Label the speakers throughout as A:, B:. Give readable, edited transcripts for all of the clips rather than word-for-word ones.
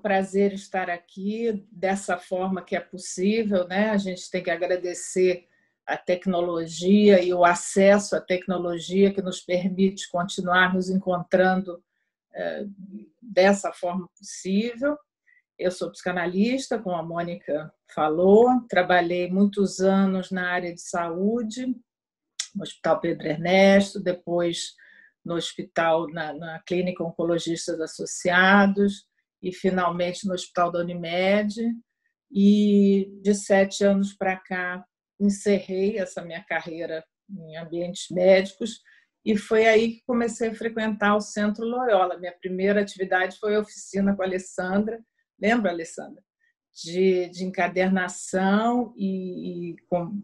A: prazer estar aqui dessa forma que é possível, né? A gente tem que agradecer a tecnologia e o acesso à tecnologia que nos permite continuar nos encontrando dessa forma possível. Eu sou psicanalista, como a Mônica falou, trabalhei muitos anos na área de saúde, no Hospital Pedro Ernesto, depois no hospital, na Clínica Oncologistas Associados e, finalmente, no Hospital da Unimed. E, de 7 anos para cá, encerrei essa minha carreira em ambientes médicos e foi aí que comecei a frequentar o Centro Loyola. Minha primeira atividade foi a oficina com a Alessandra. Lembra, Alessandra? De encadernação e com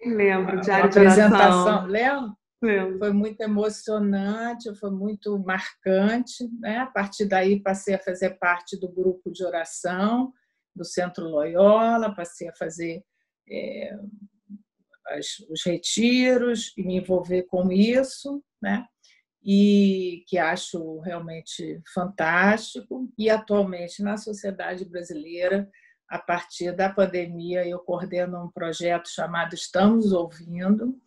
B: Lembro,
A: uma apresentação. Lembra?
B: Lembro.
A: Foi muito emocionante, foi muito marcante, né? A partir daí passei a fazer parte do grupo de oração do Centro Loyola, passei a fazer os retiros e me envolver com isso, né? E que acho realmente fantástico. E atualmente na sociedade brasileira, a partir da pandemia, eu coordeno um projeto chamado Estamos Ouvindo,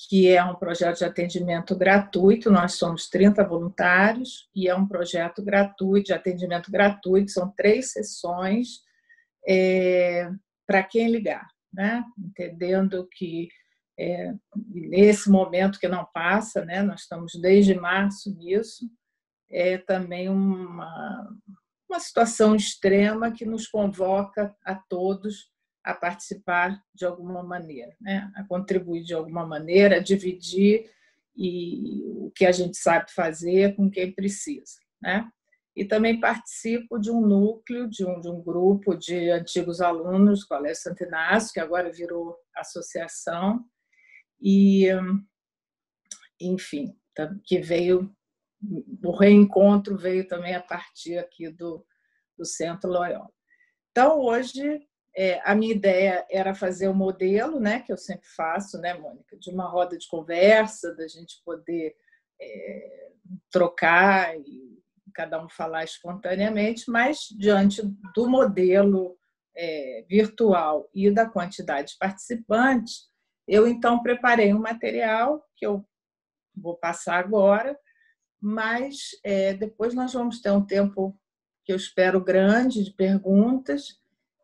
A: que é um projeto de atendimento gratuito. Nós somos 30 voluntários e é um projeto gratuito, de atendimento gratuito. São 3 sessões para quem ligar, né? Entendendo que nesse momento que não passa, né? Nós estamos desde março nisso, é também uma situação extrema que nos convoca a todos a participar de alguma maneira, né? A contribuir de alguma maneira, a dividir o que a gente sabe fazer com quem precisa, né? E também participo de um núcleo, de um grupo de antigos alunos do Colégio Santo Inácio, que agora virou associação, e, enfim, que veio, o reencontro veio também a partir aqui do Centro Loyola. Então, hoje, a minha ideia era fazer o modelo, né, que eu sempre faço, né, Mônica, de uma roda de conversa, da gente poder trocar e cada um falar espontaneamente, mas diante do modelo virtual e da quantidade de participantes, eu então preparei um material que eu vou passar agora, mas depois nós vamos ter um tempo que eu espero grande de perguntas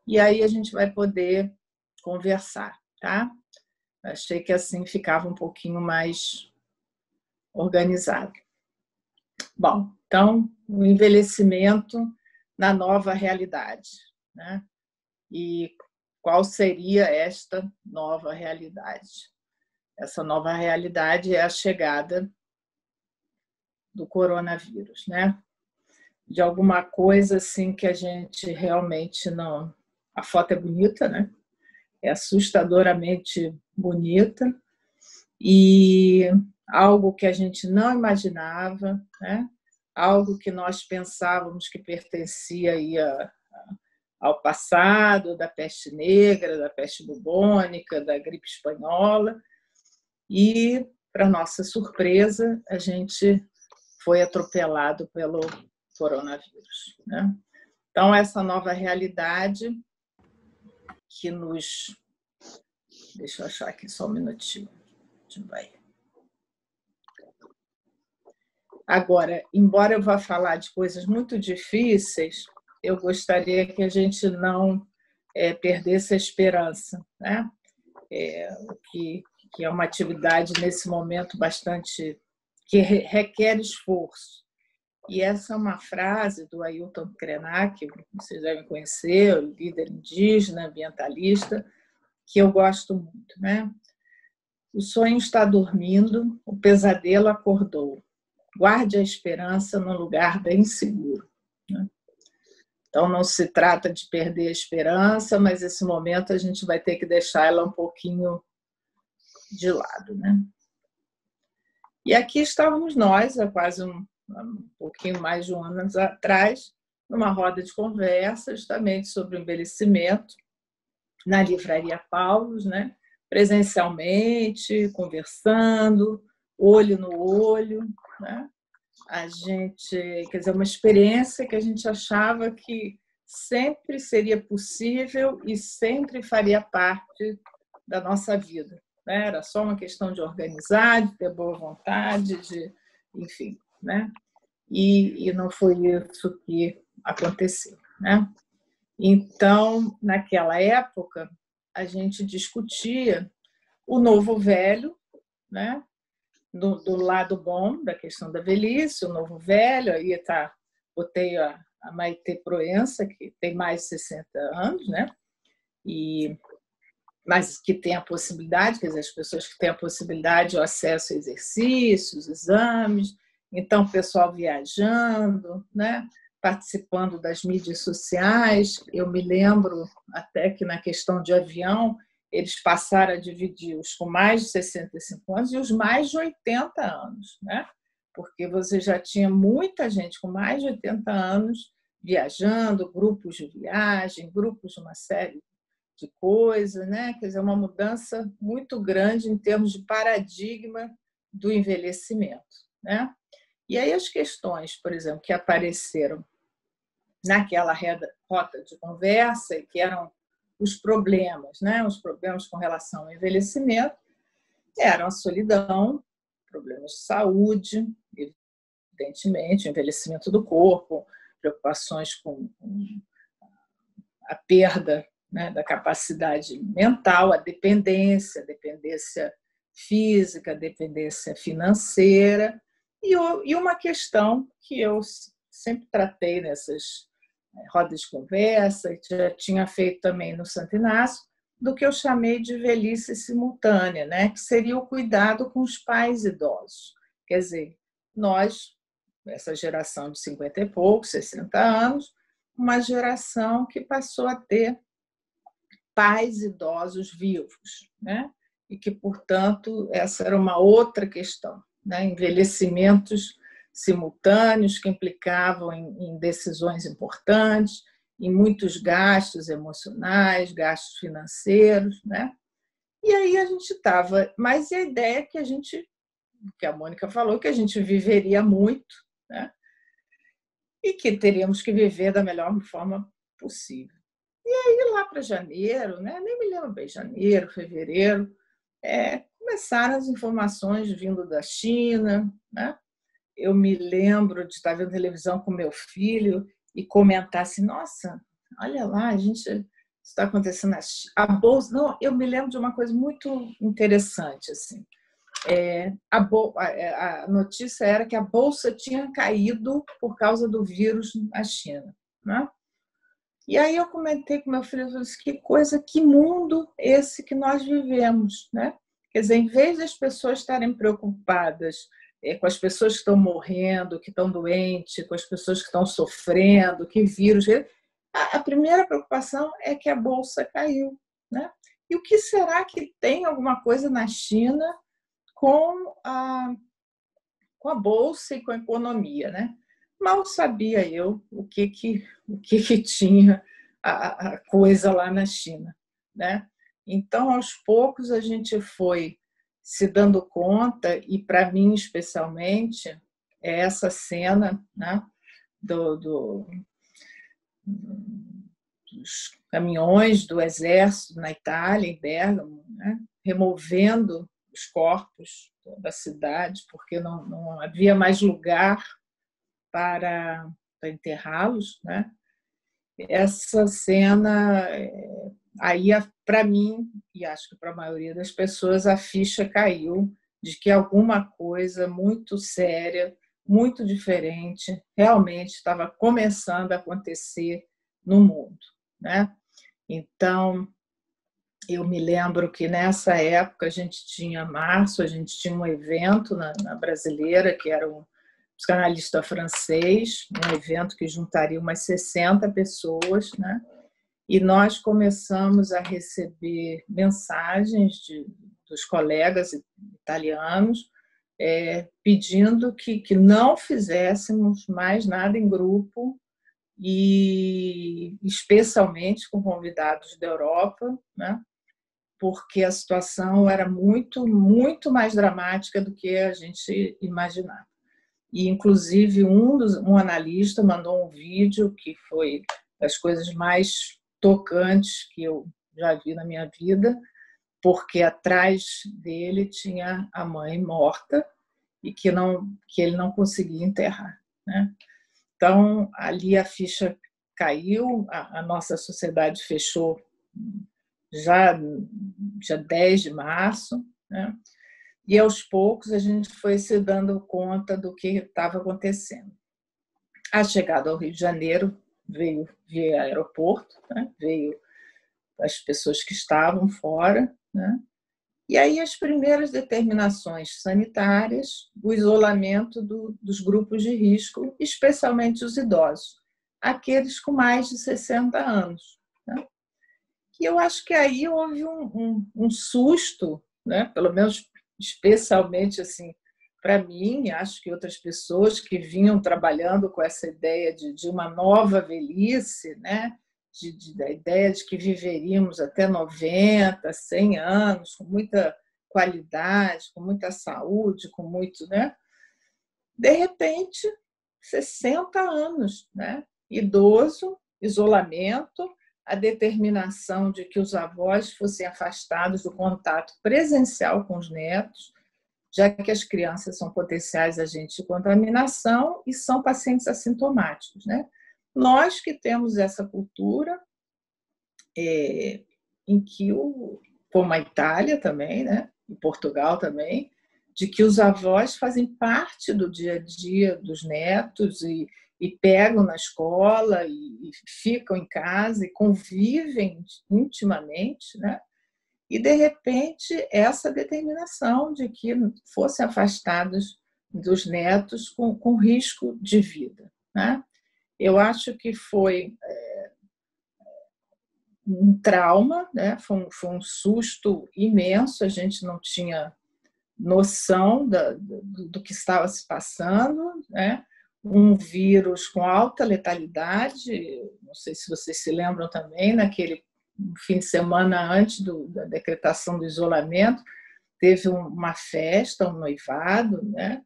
A: e aí a gente vai poder conversar, tá? Achei que assim ficava um pouquinho mais organizado. Bom, então, o envelhecimento na nova realidade, né? E qual seria esta nova realidade? Essa nova realidade é a chegada do coronavírus, né? De alguma coisa assim que a gente realmente não... A foto é bonita, né? É assustadoramente bonita e algo que a gente não imaginava, né? Algo que nós pensávamos que pertencia aí ao passado, da peste negra, da peste bubônica, da gripe espanhola. E, para nossa surpresa, a gente foi atropelado pelo coronavírus, né? Então, essa nova realidade que nos... Deixa eu achar aqui só um minutinho. Vai. Agora, embora eu vá falar de coisas muito difíceis, eu gostaria que a gente não perdesse a esperança, né? Que é uma atividade nesse momento bastante... que requer esforço. E essa é uma frase do Ailton Krenak, que vocês devem conhecer, o líder indígena, ambientalista, que eu gosto muito, né? O sonho está dormindo, o pesadelo acordou. Guarde a esperança num lugar bem seguro, né? Então, não se trata de perder a esperança, mas esse momento a gente vai ter que deixar ela um pouquinho de lado, né? E aqui estávamos nós, há quase um pouquinho mais de um ano atrás, numa roda de conversa justamente sobre o envelhecimento, na Livraria Paulos, né? Presencialmente, conversando, olho no olho, né? a gente, quer dizer, uma experiência que a gente achava que sempre seria possível e sempre faria parte da nossa vida, né? Era só uma questão de organizar, de ter boa vontade, enfim, né? E não foi isso que aconteceu, né? Então, naquela época, a gente discutia o novo velho, né? Do lado bom da questão da velhice, o novo velho, aí tá, botei a Maitê Proença, que tem mais de 60 anos, né? Mas que tem a possibilidade, quer dizer, as pessoas que têm a possibilidade, o acesso a exercícios, exames, então o pessoal viajando, né? Participando das mídias sociais. Eu me lembro até que na questão de avião, eles passaram a dividir os com mais de 65 anos e os mais de 80 anos, né? Porque você já tinha muita gente com mais de 80 anos viajando, grupos de viagem, grupos de uma série de coisas, né? Quer dizer, uma mudança muito grande em termos de paradigma do envelhecimento, né? E aí as questões, por exemplo, que apareceram naquela rota de conversa e que eram os problemas, né? Os problemas com relação ao envelhecimento eram a solidão, problemas de saúde, evidentemente, o envelhecimento do corpo, preocupações com a perda, né, da capacidade mental, a dependência física, a dependência financeira, e uma questão que eu sempre tratei nessas rodas de conversa, e já tinha feito também no Santo Inácio, do que eu chamei de velhice simultânea, né, que seria o cuidado com os pais idosos. Quer dizer, nós, essa geração de 50 e poucos, 60 anos, uma geração que passou a ter pais idosos vivos, né? E que, portanto, essa era uma outra questão, né? Envelhecimentos simultâneos que implicavam em decisões importantes, em muitos gastos emocionais, gastos financeiros, né? E aí a gente estava, mas a ideia é que que a Mônica falou, que a gente viveria muito, né? E que teríamos que viver da melhor forma possível. E aí, lá para janeiro, né? Nem me lembro bem, janeiro, fevereiro, começaram as informações vindo da China, né? Eu me lembro de estar vendo televisão com meu filho e comentar assim, nossa, olha lá, a gente está acontecendo a bolsa. Não, eu me lembro de uma coisa muito interessante assim. A notícia era que a bolsa tinha caído por causa do vírus na China, né? E aí eu comentei com meu filho, eu disse, que coisa, que mundo esse que nós vivemos, né? Quer dizer, em vez das pessoas estarem preocupadas com as pessoas que estão morrendo, que estão doentes, com as pessoas que estão sofrendo, que vírus... A primeira preocupação é que a bolsa caiu, né? E o que será que tem alguma coisa na China com a bolsa e com a economia, né? Mal sabia eu o que tinha a coisa lá na China, né? Então, aos poucos, a gente foi se dando conta, e para mim especialmente, é essa cena, né, dos caminhões do exército na Itália, em Bérgamo, né, removendo os corpos da cidade, porque não havia mais lugar para enterrá-los, né? Essa cena, aí, para mim, e acho que para a maioria das pessoas, a ficha caiu de que alguma coisa muito séria, muito diferente, realmente estava começando a acontecer no mundo, né? Então, eu me lembro que nessa época a gente tinha março, a gente tinha um evento na Brasileira, que era um psicanalista francês, um evento que juntaria umas 60 pessoas, né? E nós começamos a receber mensagens dos colegas italianos pedindo que não fizéssemos mais nada em grupo, e especialmente com convidados da Europa, né? Porque a situação era muito, muito mais dramática do que a gente imaginava. e inclusive um analista mandou um vídeo que foi das coisas mais tocantes que eu já vi na minha vida, porque atrás dele tinha a mãe morta e que ele não conseguia enterrar, né? Então, ali a ficha caiu, a nossa sociedade fechou já dia 10 de março, né? E aos poucos a gente foi se dando conta do que estava acontecendo. A chegada ao Rio de Janeiro veio via aeroporto, né? Veio as pessoas que estavam fora, né? E aí as primeiras determinações sanitárias, o isolamento dos grupos de risco, especialmente os idosos, aqueles com mais de 60 anos, né? E eu acho que aí houve um susto, né? Pelo menos especialmente assim para mim, acho que outras pessoas que vinham trabalhando com essa ideia de uma nova velhice, né? Da ideia de que viveríamos até 90, 100 anos, com muita qualidade, com muita saúde, com muito, né? De repente, 60 anos, né? Idoso, isolamento, a determinação de que os avós fossem afastados do contato presencial com os netos, já que as crianças são potenciais agentes de contaminação e são pacientes assintomáticos, né? Nós que temos essa cultura, em que, como a Itália também, né? E Portugal também, de que os avós fazem parte do dia a dia dos netos e pegam na escola e ficam em casa e convivem intimamente, né? E, de repente, essa determinação de que fossem afastados dos netos com risco de vida, né? Eu acho que foi um trauma, né? Foi um susto imenso, a gente não tinha noção do que estava se passando, né? Um vírus com alta letalidade, não sei se vocês se lembram também, naquele fim de semana antes da decretação do isolamento, teve uma festa, um noivado, né?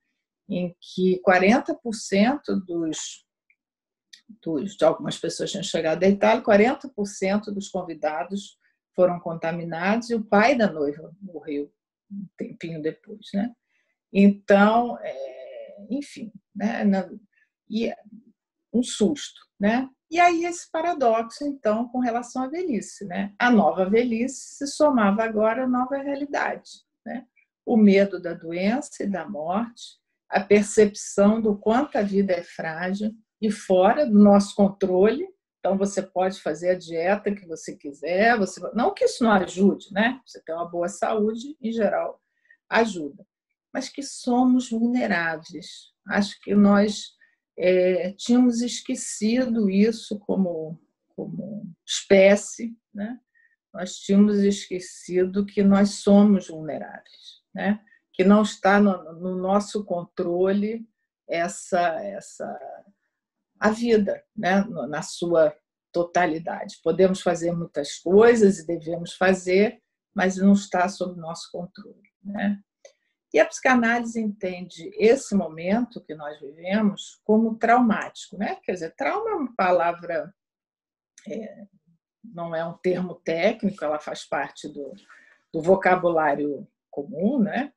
A: Em que 40% de algumas pessoas tinham chegado da Itália, 40% dos convidados foram contaminados e o pai da noiva morreu um tempinho depois, né? Então, enfim, né? E um susto, né? E aí esse paradoxo, então, com relação à velhice, né? A nova velhice se somava agora à nova realidade, né? O medo da doença e da morte, a percepção do quanto a vida é frágil e fora do nosso controle. Então, você pode fazer a dieta que você quiser, não que isso não ajude, né? Você ter uma boa saúde, em geral, ajuda, mas que somos vulneráveis. Acho que nós tínhamos esquecido isso como espécie, né? Nós tínhamos esquecido que nós somos vulneráveis, né? Que não está no nosso controle a vida, né? Na sua totalidade. Podemos fazer muitas coisas e devemos fazer, mas não está sob nosso controle, né? E a psicanálise entende esse momento que nós vivemos como traumático, né? Quer dizer, trauma é uma palavra, não é um termo técnico, ela faz parte do vocabulário comum, né?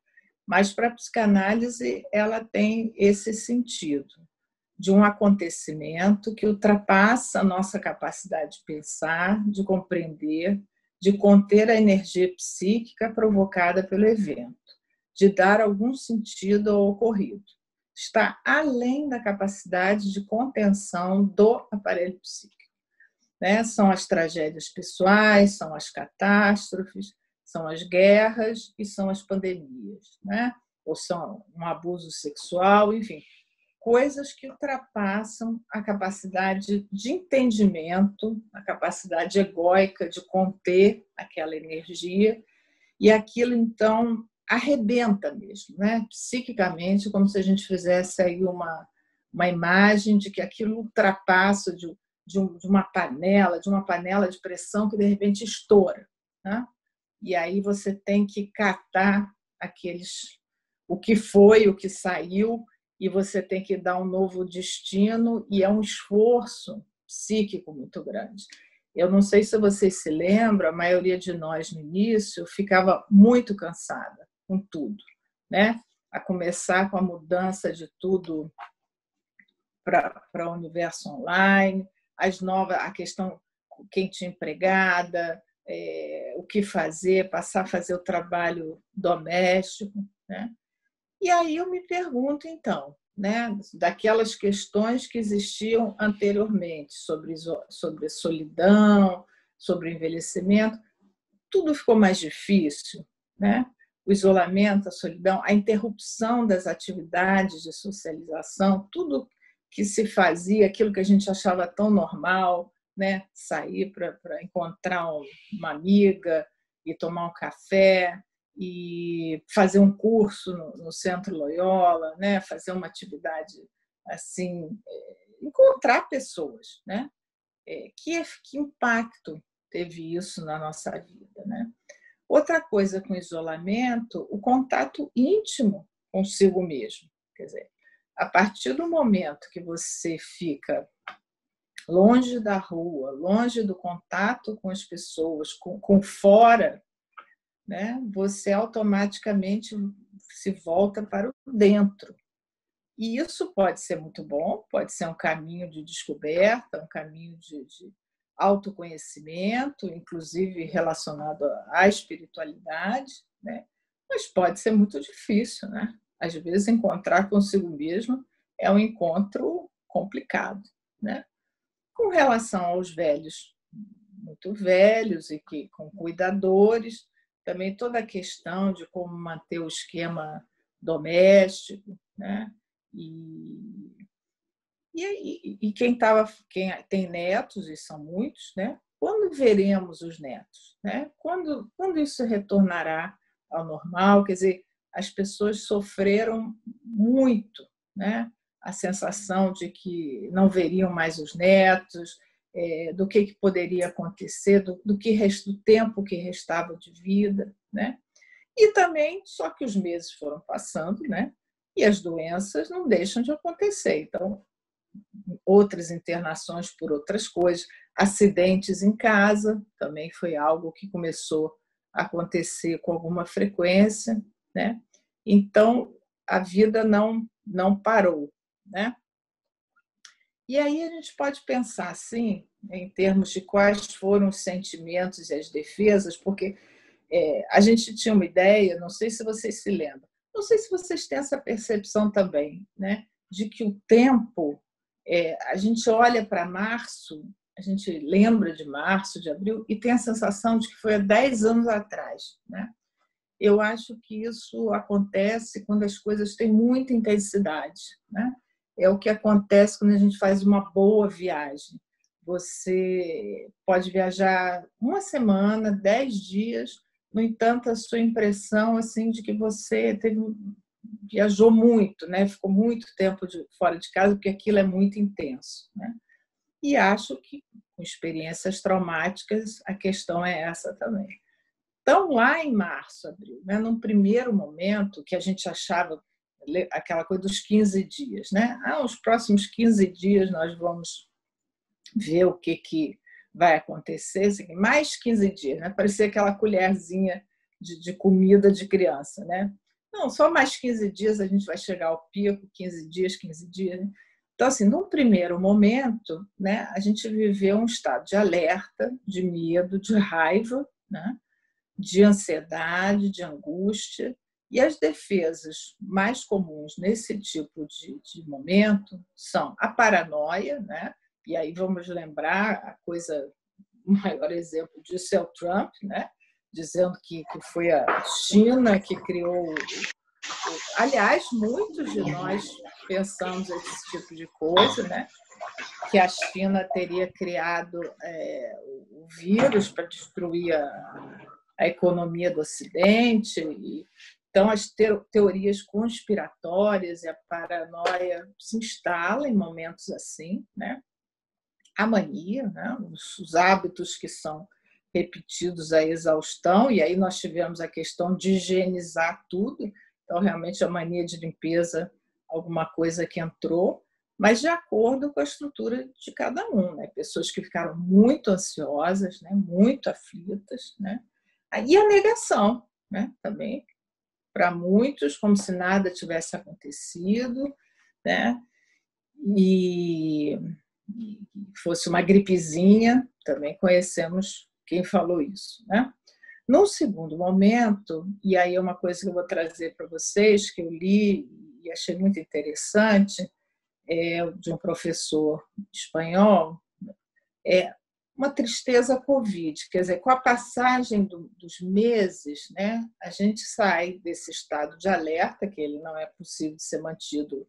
A: Mas para a psicanálise ela tem esse sentido de um acontecimento que ultrapassa a nossa capacidade de pensar, de compreender, de conter a energia psíquica provocada pelo evento, de dar algum sentido ao ocorrido. Está além da capacidade de contenção do aparelho psíquico, né? São as tragédias pessoais, são as catástrofes, são as guerras e são as pandemias, né? Ou são um abuso sexual, enfim, coisas que ultrapassam a capacidade de entendimento, a capacidade egóica de conter aquela energia, e aquilo, então, arrebenta mesmo, né? Psiquicamente, como se a gente fizesse aí uma imagem de que aquilo ultrapassa de uma panela de pressão que, de repente, estoura, né? E aí você tem que catar o que foi, o que saiu, e você tem que dar um novo destino, e é um esforço psíquico muito grande. Eu não sei se vocês se lembram, a maioria de nós no início ficava muito cansada com tudo, né? A começar com a mudança de tudo para o universo online, a questão quem tinha empregada, o que fazer, passar a fazer o trabalho doméstico, né? E aí eu me pergunto, então, né, daquelas questões que existiam anteriormente, sobre solidão, sobre envelhecimento, tudo ficou mais difícil, né? O isolamento, a solidão, a interrupção das atividades de socialização, tudo que se fazia, aquilo que a gente achava tão normal, né? Sair para encontrar uma amiga e tomar um café, e fazer um curso no Centro Loyola, né? Fazer uma atividade assim, encontrar pessoas, né? Que impacto teve isso na nossa vida, né? Outra coisa com o isolamento, o contato íntimo consigo mesmo. Quer dizer, a partir do momento que você fica longe da rua, longe do contato com as pessoas, com fora, né, você automaticamente se volta para o dentro. E isso pode ser muito bom, pode ser um caminho de descoberta, um caminho de autoconhecimento, inclusive relacionado à espiritualidade, né? Mas pode ser muito difícil, né? Às vezes, encontrar consigo mesmo é um encontro complicado, né? Com relação aos velhos, muito velhos e que com cuidadores, também toda a questão de como manter o esquema doméstico, né? E quem tem netos, e são muitos, né? Quando veremos os netos, né? Quando isso retornará ao normal? Quer dizer, as pessoas sofreram muito, né? A sensação de que não veriam mais os netos, do que poderia acontecer, do tempo que restava de vida, né? E também, só que os meses foram passando, né? E as doenças não deixam de acontecer. Então, outras internações por outras coisas, acidentes em casa, também foi algo que começou a acontecer com alguma frequência, né? Então, a vida não parou, né? E aí a gente pode pensar, assim, em termos de quais foram os sentimentos e as defesas, porque a gente tinha uma ideia, não sei se vocês se lembram, não sei se vocês têm essa percepção também, né, de que o tempo, a gente olha para março, a gente lembra de março, de abril, e tem a sensação de que foi há 10 anos atrás, né? Eu acho que isso acontece quando as coisas têm muita intensidade, né? É o que acontece quando a gente faz uma boa viagem. Você pode viajar uma semana, 10 dias, no entanto, a sua impressão assim de que você viajou muito, né? Ficou muito tempo fora de casa, porque aquilo é muito intenso, né? E acho que com experiências traumáticas a questão é essa também. Então, lá em março, abril, né, num primeiro momento que a gente achava aquela coisa dos 15 dias, né? Os próximos 15 dias nós vamos ver o que vai acontecer, assim, mais 15 dias, né? Parecia aquela colherzinha de comida de criança, né? Não, só mais 15 dias a gente vai chegar ao pico, 15 dias, 15 dias. Né? Então, assim, num primeiro momento, né, a gente viveu um estado de alerta, de medo, de raiva, né? De ansiedade, de angústia. E as defesas mais comuns nesse tipo de momento são a paranoia, né? E aí vamos lembrar o maior exemplo disso é o Trump, né? Dizendo que foi a China que criou. Aliás, muitos de nós pensamos esse tipo de coisa, né? Que a China teria criado o vírus para destruir a economia do Ocidente. Então, as teorias conspiratórias e a paranoia se instalam em momentos assim, né? A mania, né? Os hábitos que são repetidos à exaustão, e aí nós tivemos a questão de higienizar tudo, então realmente a mania de limpeza alguma coisa que entrou, mas de acordo com a estrutura de cada um, né? Pessoas que ficaram muito ansiosas, né? Muito aflitas, né? E a negação, né? Também, para muitos, como se nada tivesse acontecido, né? E fosse uma gripezinha, também conhecemos quem falou isso, né? No segundo momento, e aí é uma coisa que eu vou trazer para vocês, que eu li e achei muito interessante, de um professor espanhol, é uma tristeza Covid. Quer dizer, com a passagem dos meses, né, a gente sai desse estado de alerta, que ele não é possível de ser mantido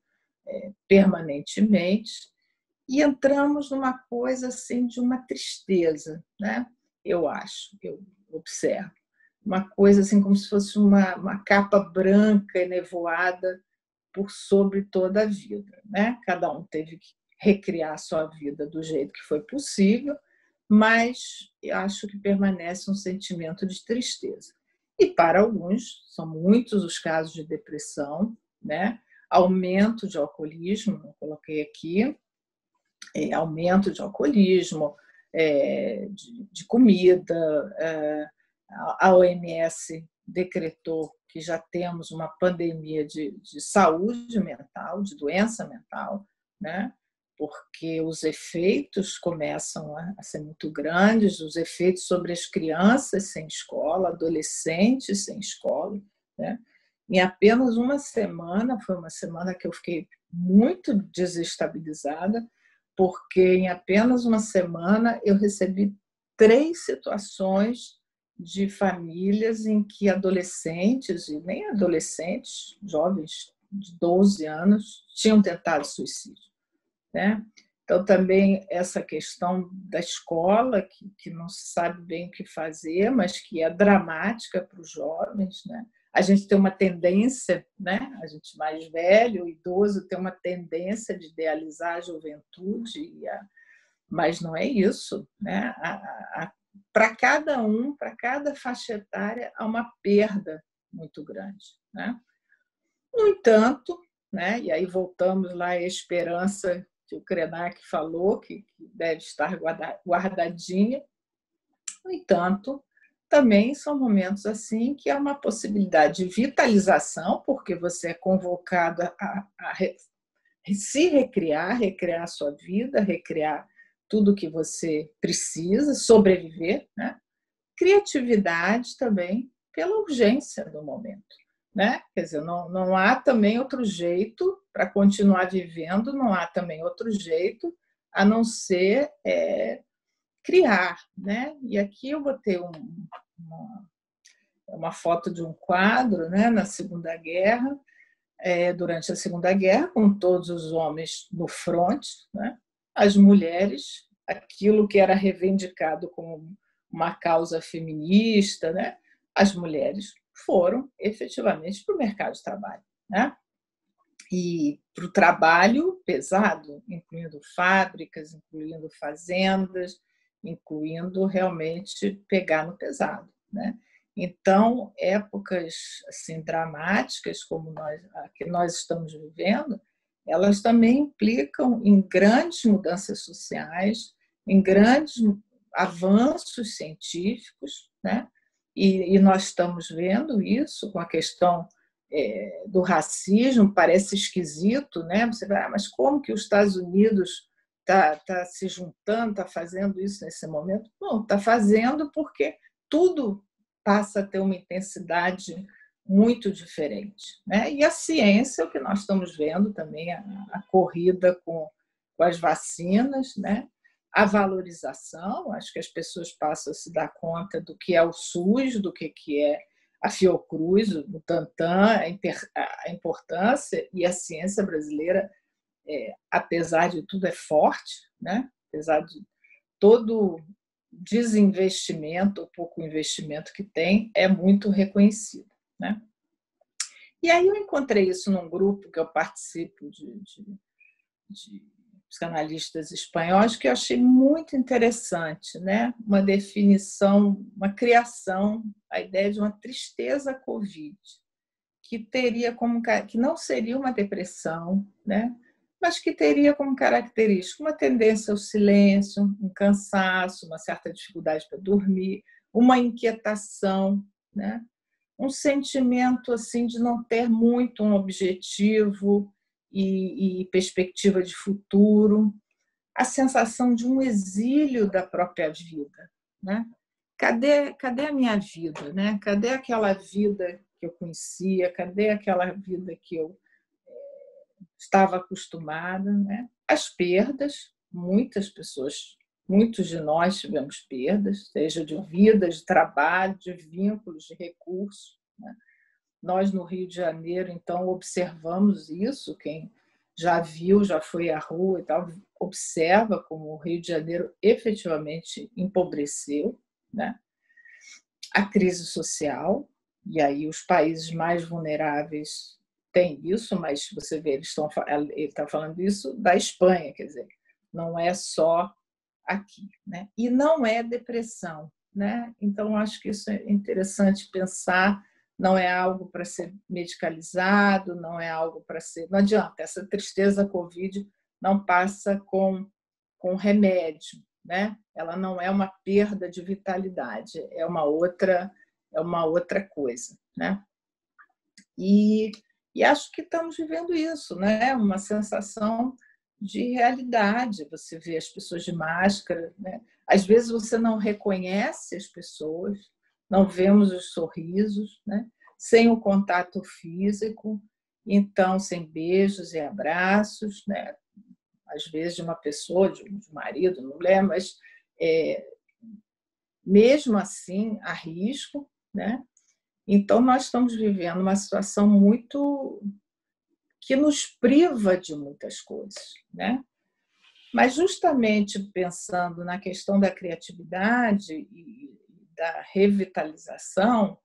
A: permanentemente, e entramos numa coisa assim de uma tristeza, né? Eu acho, eu observo. Uma coisa assim como se fosse uma capa branca e nevoada por sobre toda a vida, né? Cada um teve que recriar a sua vida do jeito que foi possível, mas eu acho que permanece um sentimento de tristeza. E para alguns, são muitos os casos de depressão, né? Aumento de alcoolismo, eu coloquei aqui, aumento de alcoolismo, de comida. A OMS decretou que já temos uma pandemia de saúde mental, de doença mental, né? Porque os efeitos começam a ser muito grandes, os efeitos sobre as crianças sem escola, adolescentes sem escola, né? Em apenas uma semana, foi uma semana que eu fiquei muito desestabilizada, porque em apenas uma semana eu recebi 3 situações de famílias em que adolescentes, e nem adolescentes, jovens de 12 anos, tinham tentado suicídio, né? Então, também essa questão da escola, que não se sabe bem o que fazer, mas que é dramática para os jovens, né? A gente tem uma tendência, né? A gente mais velho, o idoso, tem uma tendência de idealizar a juventude, mas não é isso, né? Para cada um, para cada faixa etária, há uma perda muito grande, né? No entanto, né? E aí voltamos lá à esperança que o Krenak falou, que deve estar guardadinha. No entanto, também são momentos assim que há uma possibilidade de vitalização, porque você é convocado a se recriar, recriar a sua vida, recriar tudo que você precisa, sobreviver, né? Criatividade também pela urgência do momento, né? Quer dizer, não há também outro jeito para continuar vivendo, não há também outro jeito a não ser criar, né? E aqui eu botei uma foto de um quadro, né? Na Segunda Guerra, durante a Segunda Guerra, com todos os homens no fronte, né? As mulheres, aquilo que era reivindicado como uma causa feminista, né? As mulheres foram efetivamente para o mercado de trabalho, né? E para o trabalho pesado, incluindo fábricas, incluindo fazendas, incluindo realmente pegar no pesado, né? Então, épocas assim dramáticas como a que nós estamos vivendo, elas também implicam em grandes mudanças sociais, em grandes avanços científicos, né? E nós estamos vendo isso com a questão do racismo. Parece esquisito, né? Você vai, mas como que os Estados Unidos tá se juntando, está fazendo isso nesse momento? Não, está fazendo porque tudo passa a ter uma intensidade muito diferente, né? E a ciência, o que nós estamos vendo também, a corrida com as vacinas, né? A valorização, acho que as pessoas passam a se dar conta do que é o SUS, do que é a Fiocruz, o Butantan, a importância, e a ciência brasileira, apesar de tudo, é forte, né? Apesar de todo desinvestimento, ou pouco investimento que tem, é muito reconhecido, né? E aí eu encontrei isso num grupo que eu participo de psicanalistas espanhóis, que eu achei muito interessante, né? Uma definição, uma criação, a ideia de uma tristeza Covid, que teria como que não seria uma depressão, né? Mas que teria como característica uma tendência ao silêncio, um cansaço, uma certa dificuldade para dormir, uma inquietação, né? Um sentimento assim de não ter muito um objetivo e perspectiva de futuro, a sensação de um exílio da própria vida, né? Cadê a minha vida, né? Cadê aquela vida que eu conhecia? Cadê aquela vida que eu estava acostumada, né? As perdas, muitas pessoas, muitos de nós tivemos perdas, seja de vida, de trabalho, de vínculos, de recursos, né? Nós, no Rio de Janeiro, então, observamos isso. Quem já viu, já foi à rua e tal, observa como o Rio de Janeiro efetivamente empobreceu, né? A crise social, e aí os países mais vulneráveis têm isso, mas você vê, ele está falando isso da Espanha, quer dizer, não é só aqui, né? E não é depressão, né? Então, acho que isso é interessante pensar. Não é algo para ser medicalizado, não é algo para ser. Não adianta, essa tristeza Covid não passa com remédio, né? Ela não é uma perda de vitalidade, é uma outra coisa, né? E acho que estamos vivendo isso, né? Uma sensação de realidade. Você vê as pessoas de máscara, né? Às vezes você não reconhece as pessoas, não vemos os sorrisos, né? Sem o contato físico, então sem beijos e abraços, né? Às vezes de uma pessoa, de um marido, não lembro, mas mesmo assim há risco, né? Então nós estamos vivendo uma situação muito que nos priva de muitas coisas, né? Mas justamente pensando na questão da criatividade e da revitalização,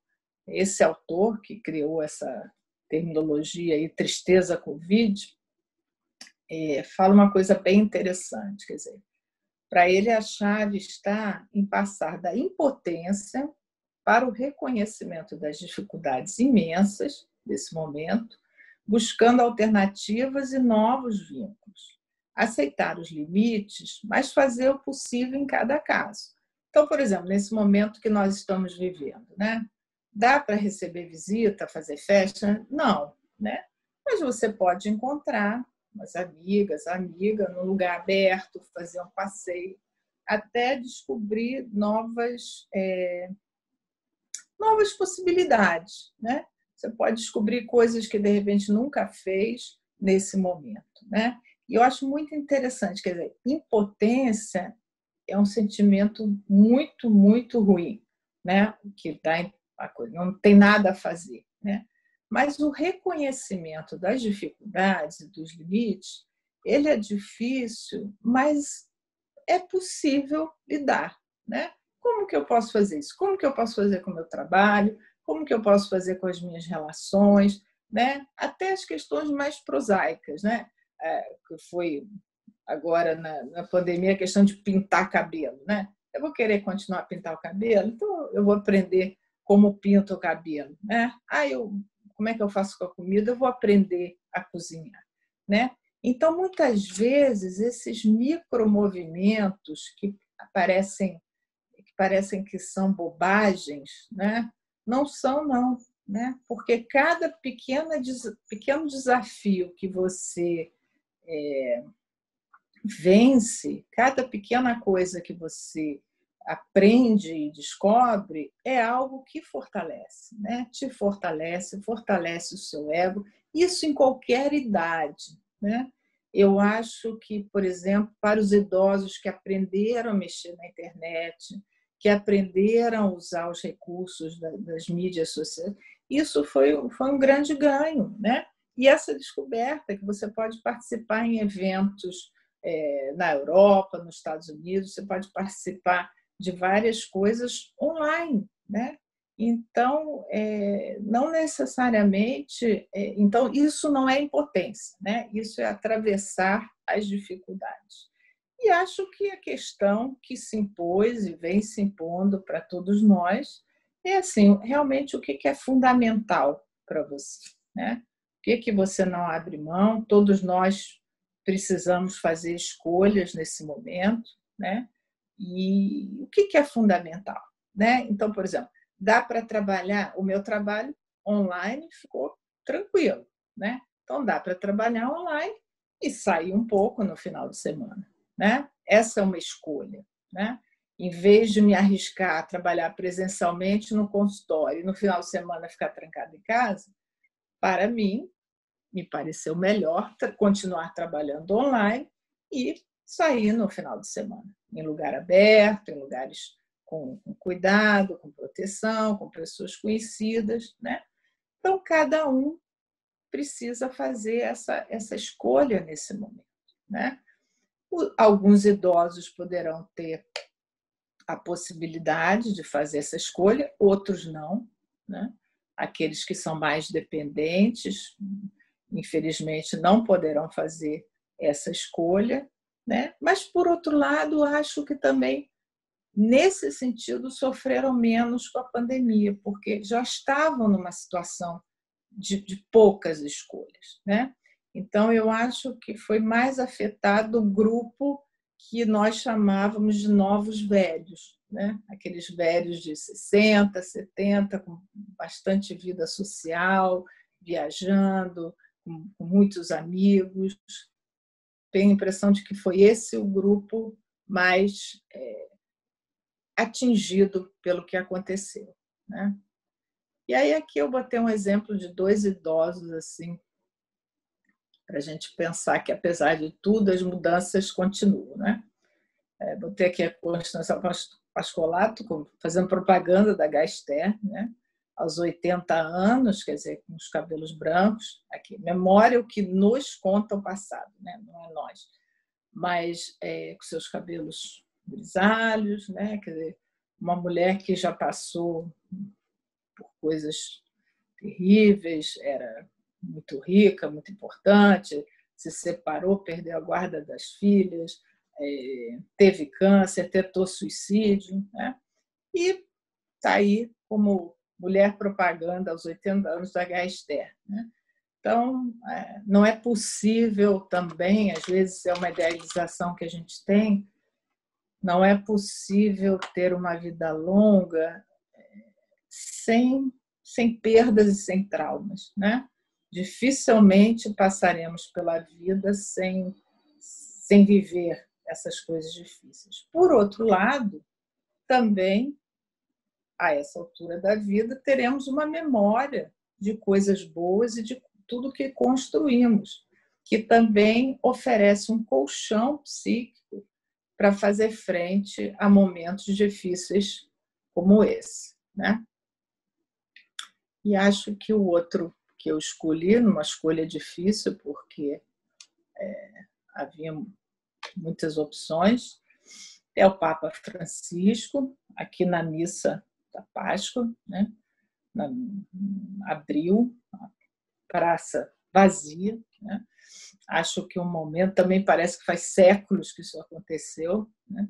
A: esse autor que criou essa terminologia aí, tristeza Covid, fala uma coisa bem interessante, quer dizer, para ele a chave está em passar da impotência para o reconhecimento das dificuldades imensas desse momento, buscando alternativas e novos vínculos. Aceitar os limites, mas fazer o possível em cada caso. Então, por exemplo, nesse momento que nós estamos vivendo, né? Dá para receber visita, fazer festa? Não, né? Mas você pode encontrar umas amiga, num lugar aberto, fazer um passeio, até descobrir novas possibilidades, né? Você pode descobrir coisas que de repente nunca fez nesse momento, né? E eu acho muito interessante, quer dizer, impotência é um sentimento muito, muito ruim, né? Que dá a coisa, não tem nada a fazer, né? Mas o reconhecimento das dificuldades e dos limites, ele é difícil, mas é possível lidar, né? Como que eu posso fazer isso? Como que eu posso fazer com o meu trabalho? Como que eu posso fazer com as minhas relações, né? Até as questões mais prosaicas, né? Que foi agora na pandemia a questão de pintar cabelo, né? Eu vou querer continuar a pintar o cabelo, então eu vou aprender como pinto o cabelo, né? Como é que eu faço com a comida? Eu vou aprender a cozinhar, né? Então, muitas vezes, esses micromovimentos que parecem que são bobagens, né? Não são, não, né? Porque cada pequeno desafio que você vence, cada pequena coisa que você aprende e descobre é algo que fortalece, né? Te fortalece, fortalece o seu ego, isso em qualquer idade, né? Eu acho que, por exemplo, para os idosos que aprenderam a mexer na internet, que aprenderam a usar os recursos das mídias sociais, isso foi um grande ganho, né? E essa descoberta que você pode participar em eventos na Europa, nos Estados Unidos, você pode participar de várias coisas online, né? Então, não necessariamente. Então, isso não é impotência, né? Isso é atravessar as dificuldades. E acho que a questão que se impôs e vem se impondo para todos nós é assim, realmente o que é fundamental para você, né? O que você não abre mão? Todos nós precisamos fazer escolhas nesse momento, né? E o que é fundamental, né? Então, por exemplo, dá para trabalhar, o meu trabalho online ficou tranquilo, né? Então dá para trabalhar online e sair um pouco no final de semana, né? Essa é uma escolha, né? Em vez de me arriscar a trabalhar presencialmente no consultório e no final de semana ficar trancado em casa, para mim, me pareceu melhor continuar trabalhando online e sair no final de semana, em lugar aberto, em lugares com cuidado, com proteção, com pessoas conhecidas, né? Então, cada um precisa fazer essa escolha nesse momento, né? Alguns idosos poderão ter a possibilidade de fazer essa escolha, outros não, né? Aqueles que são mais dependentes, infelizmente, não poderão fazer essa escolha, né? Mas, por outro lado, acho que também, nesse sentido, sofreram menos com a pandemia, porque já estavam numa situação de poucas escolhas, né? Então, eu acho que foi mais afetado o grupo que nós chamávamos de novos velhos, né? Aqueles velhos de 60, 70, com bastante vida social, viajando, com muitos amigos. Tenho a impressão de que foi esse o grupo mais atingido pelo que aconteceu, né? E aí aqui eu botei um exemplo de 2 idosos assim, para a gente pensar que, apesar de tudo, as mudanças continuam, né? Botei aqui a Constância Pascolato fazendo propaganda da Gaster, né? Aos 80 anos, quer dizer, com os cabelos brancos. Aqui, memória, o que nos conta o passado, né? Não é nós. Mas com seus cabelos grisalhos, né? Quer dizer, uma mulher que já passou por coisas terríveis, era muito rica, muito importante, se separou, perdeu a guarda das filhas, teve câncer, tentou suicídio, né? E está aí como mulher propaganda aos 80 anos da Gaster, né? Então, não é possível também, às vezes é uma idealização que a gente tem, não é possível ter uma vida longa sem perdas e sem traumas, né? Dificilmente passaremos pela vida sem viver essas coisas difíceis. Por outro lado, também, a essa altura da vida, teremos uma memória de coisas boas e de tudo que construímos, que também oferece um colchão psíquico para fazer frente a momentos difíceis como esse, né? E acho que o outro que eu escolhi, numa escolha difícil, porque havia muitas opções, é o Papa Francisco, aqui na missa da Páscoa, né? Abril, a praça vazia, né? Acho que um momento, também parece que faz séculos que isso aconteceu, né?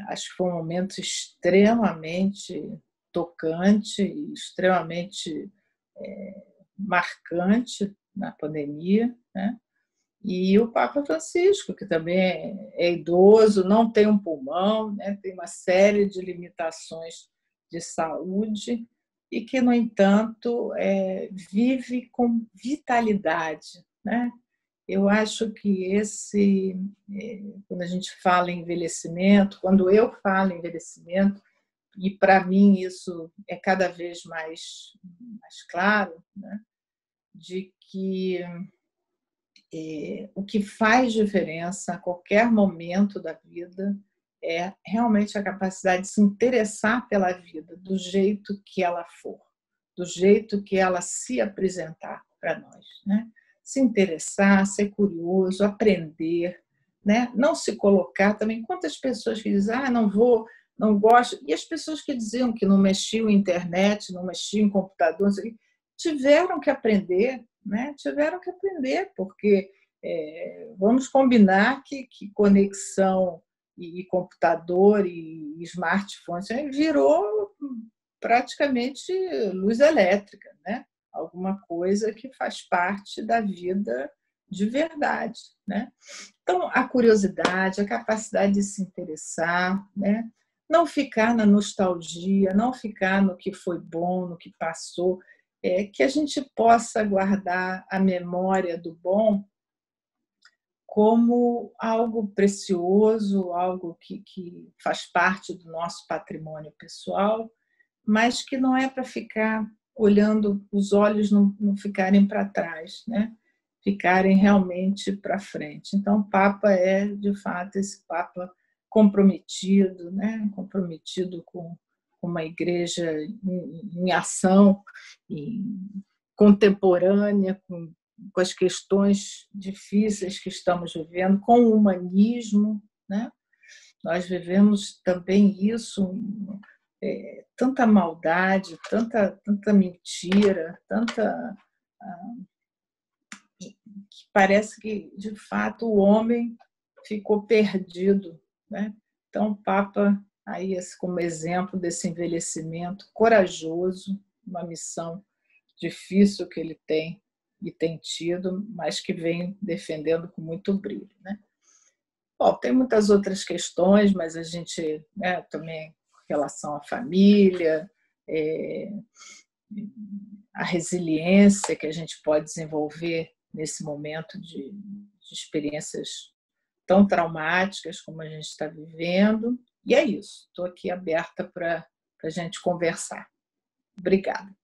A: Acho que foi um momento extremamente tocante, extremamente marcante na pandemia, né? E o Papa Francisco, que também é idoso, não tem um pulmão, né? Tem uma série de limitações de saúde e que, no entanto, vive com vitalidade, né? Eu acho que quando a gente fala em envelhecimento, quando eu falo em envelhecimento, e para mim isso é cada vez mais claro, né? De que o que faz diferença a qualquer momento da vida é realmente a capacidade de se interessar pela vida do jeito que ela for, do jeito que ela se apresentar para nós, né? Se interessar, ser curioso, aprender, né? Não se colocar também. Quantas pessoas que dizem, não vou, não gosto, e as pessoas que diziam que não mexiam em internet, não mexiam em computador, tiveram que aprender, né? Tiveram que aprender, porque vamos combinar que conexão e computador e smartphone virou praticamente luz elétrica, né? alguma coisa que faz parte da vida de verdade, né? Então, a curiosidade, a capacidade de se interessar, né? Não ficar na nostalgia, não ficar no que foi bom, no que passou, que a gente possa guardar a memória do bom como algo precioso, algo que faz parte do nosso patrimônio pessoal, mas que não é para ficar olhando, os olhos não ficarem para trás, né? Ficarem realmente para frente. Então, o Papa é, de fato, esse Papa comprometido, né? Comprometido com uma igreja em ação, contemporânea, com as questões difíceis que estamos vivendo, com o humanismo, né? Nós vivemos também isso, tanta maldade, tanta mentira, que parece que, de fato, o homem ficou perdido, né? Então, o Papa, aí, como exemplo desse envelhecimento corajoso, uma missão difícil que ele tem e tem tido, mas que vem defendendo com muito brilho, né? Bom, tem muitas outras questões, mas a gente, né, também com relação à família, é, a resiliência que a gente pode desenvolver nesse momento de experiências tão traumáticas como a gente está vivendo. E é isso, estou aqui aberta para a gente conversar. Obrigada.